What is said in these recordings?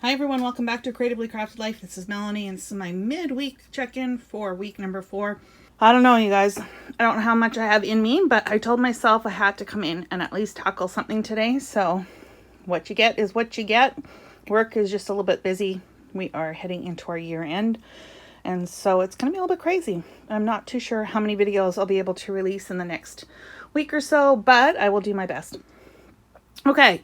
Hi everyone, welcome back to Creatively Crafted Life. This is Melanie and this is my midweek check-in for week number 4. I don't know, you guys. I don't know how much I have in me, but I told myself I had to come in and at least tackle something today. So what you get is what you get. Work is just a little bit busy. We are heading into our year end. And so it's going to be a little bit crazy. I'm not too sure how many videos I'll be able to release in the next week or so, but I will do my best. Okay,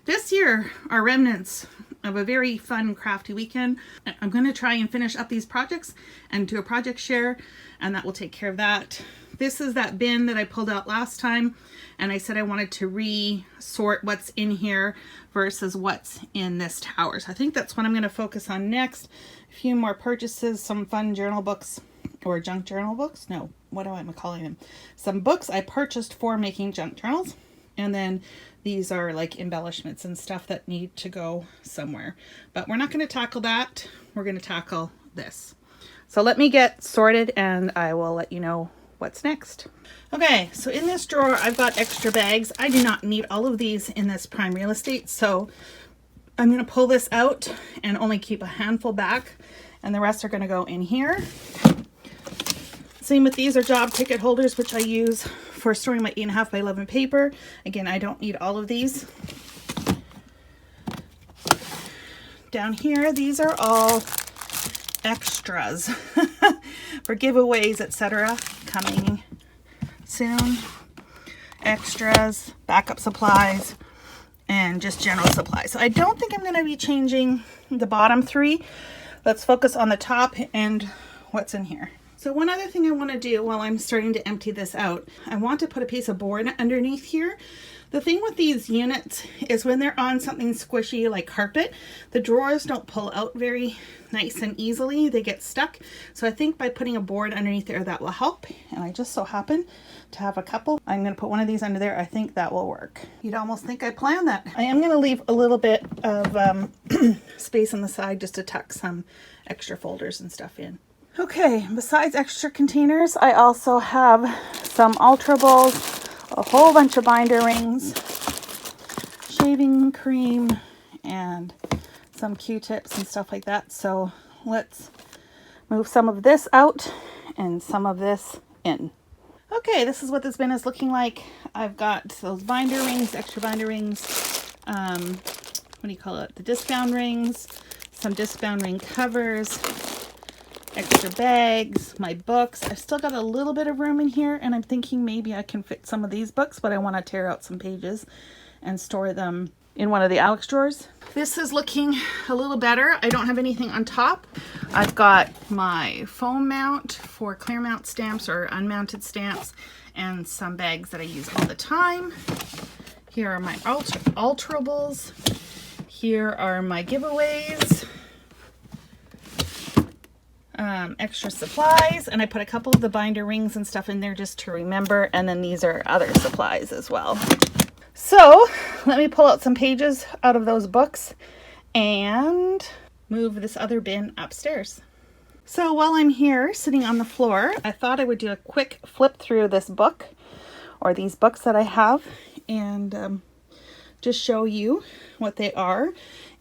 this year are remnants of a very fun, crafty weekend. I'm going to try and finish up these projects and do a project share, and that will take care of that. This is that bin that I pulled out last time, and I said I wanted to re-sort what's in here versus what's in this tower. So I think that's what I'm going to focus on next. A few more purchases, some fun journal books, or junk journal books. No, what am I calling them? Some books I purchased for making junk journals. And then these are like embellishments and stuff that need to go somewhere. But we're not going to tackle that. We're going to tackle this. So let me get sorted and I will let you know what's next. Okay, so in this drawer, I've got extra bags. I do not need all of these in this prime real estate. So I'm going to pull this out and only keep a handful back. And the rest are going to go in here. Same with these are job ticket holders, which I use for storing my 8.5 by 11 paper. Again, I don't need all of these. Down here, these are all extras for giveaways, etc. coming soon. Extras, backup supplies, and just general supplies. So I don't think I'm going to be changing the bottom 3. Let's focus on the top and what's in here. So one other thing I want to do while I'm starting to empty this out, I want to put a piece of board underneath here. The thing with these units is when they're on something squishy like carpet, the drawers don't pull out very nice and easily. They get stuck. So I think by putting a board underneath there, that will help. And I just so happen to have a couple. I'm going to put one of these under there. I think that will work. You'd almost think I planned that. I am going to leave a little bit of space on the side just to tuck some extra folders and stuff in. Okay, besides extra containers, I also have some Ultrables, a whole bunch of binder rings, shaving cream, and some Q-tips and stuff like that. So let's move some of this out and some of this in. Okay, this is what this bin is looking like. I've got those binder rings, extra binder rings, what do you call it? The disc-bound rings, some disc-bound ring covers, extra bags, my books. I've still got a little bit of room in here and I'm thinking maybe I can fit some of these books, but I want to tear out some pages and store them in one of the Alex drawers. This is looking a little better. I don't have anything on top. I've got my foam mount for clear mount stamps or unmounted stamps and some bags that I use all the time. Here are my Ultrables. Here are my giveaways. Extra supplies, and I put a couple of the binder rings and stuff in there just to remember, and then these are other supplies as well. So let me pull out some pages out of those books and move this other bin upstairs. So while I'm here sitting on the floor, I thought I would do a quick flip through this book or these books that I have and just show you what they are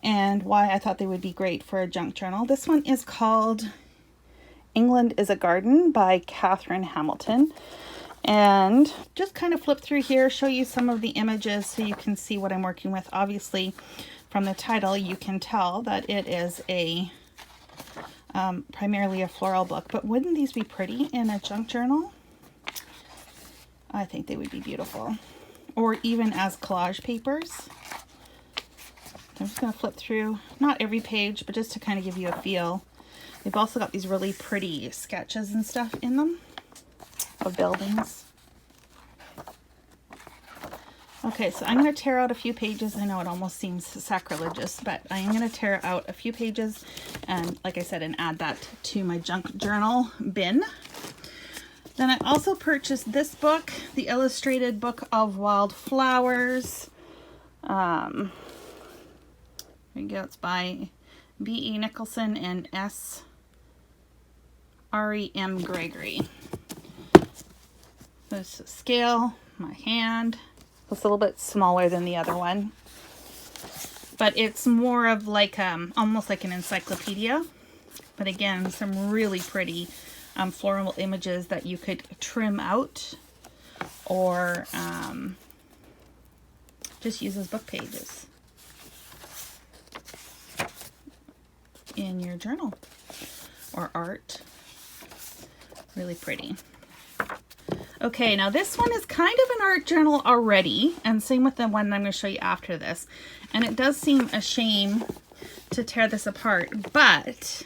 and why I thought they would be great for a junk journal. This one is called England is a Garden by Catherine Hamilton, and just kind of flip through here, show you some of the images so you can see what I'm working with. Obviously from the title you can tell that it is a primarily a floral book, but wouldn't these be pretty in a junk journal? I think they would be beautiful, or even as collage papers. I'm just going to flip through, not every page, but just to kind of give you a feel. They've also got these really pretty sketches and stuff in them of buildings. Okay, so I'm going to tear out a few pages. I know it almost seems sacrilegious, but I am going to tear out a few pages and, like I said, and add that to my junk journal bin. Then I also purchased this book, the Illustrated Book of Wildflowers. There you go. It's by B.E. Nicholson and S. R.E.M. Gregory. This scale, my hand. It's a little bit smaller than the other one. but it's more of like almost like an encyclopedia. But again, some really pretty floral images that you could trim out or just use as book pages in your journal or art. Really pretty. Okay, now this one is kind of an art journal already, and same with the one I'm going to show you after this. And it does seem a shame to tear this apart, but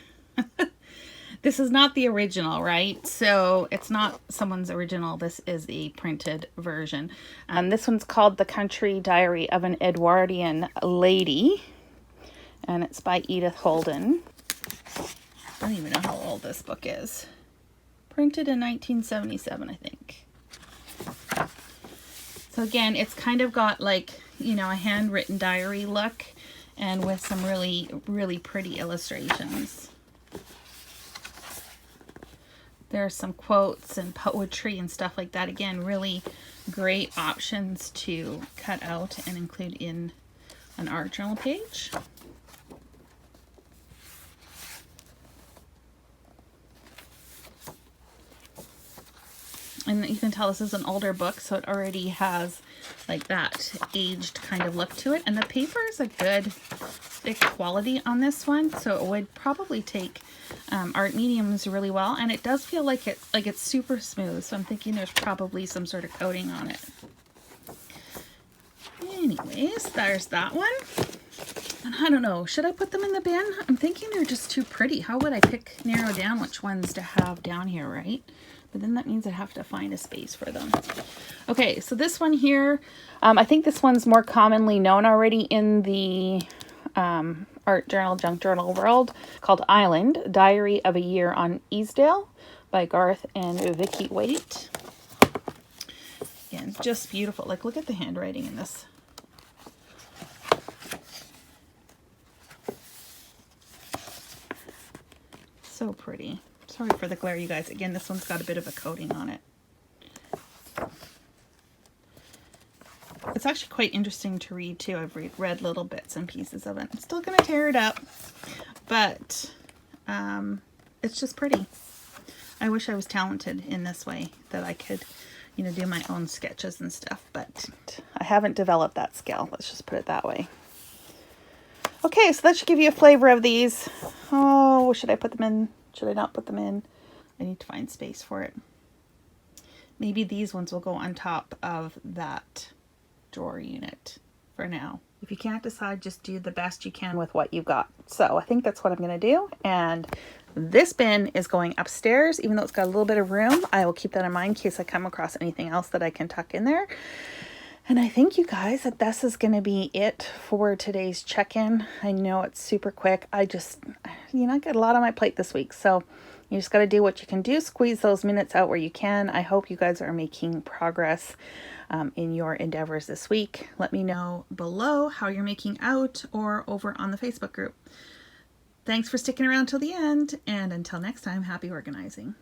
this is not the original, right? So it's not someone's original. This is a printed version. This one's called The Country Diary of an Edwardian Lady, and it's by Edith Holden. I don't even know how old this book is. Printed in 1977, I think. So again, it's kind of got like, you know, a handwritten diary look and with some really, really pretty illustrations. There are some quotes and poetry and stuff like that. Again, really great options to cut out and include in an art journal page. And you can tell this is an older book, so it already has like that aged kind of look to it. And the paper is a good thick quality on this one, so it would probably take art mediums really well. And it does feel like it's super smooth, so I'm thinking there's probably some sort of coating on it. Anyways, there's that one. And I don't know, should I put them in the bin? I'm thinking they're just too pretty. How would I narrow down which ones to have down here, right? But then that means I have to find a space for them. Okay, so this one here, I think this one's more commonly known already in the art journal, junk journal world, called Island, Diary of a Year on Easdale by Garth and Vicky Waite. Again, just beautiful. Like, look at the handwriting in this. So pretty. Sorry for the glare, you guys. Again, this one's got a bit of a coating on it. It's actually quite interesting to read too. I've read little bits and pieces of it. I'm still going to tear it up, but it's just pretty. I wish I was talented in this way, that I could, you know, do my own sketches and stuff, but I haven't developed that skill. Let's just put it that way. Okay, so that should give you a flavor of these. Oh, should I put them in? Should I not put them in? I need to find space for it. Maybe these ones will go on top of that drawer unit for now. If you can't decide, just do the best you can with what you've got. So I think that's what I'm going to do. And this bin is going upstairs, even though it's got a little bit of room. I will keep that in mind in case I come across anything else that I can tuck in there. And I think, you guys, that this is going to be it for today's check-in. I know it's super quick. I just, you know, I got a lot on my plate this week. So you just got to do what you can do. Squeeze those minutes out where you can. I hope you guys are making progress in your endeavors this week. Let me know below how you're making out or over on the Facebook group. Thanks for sticking around till the end. And until next time, happy organizing.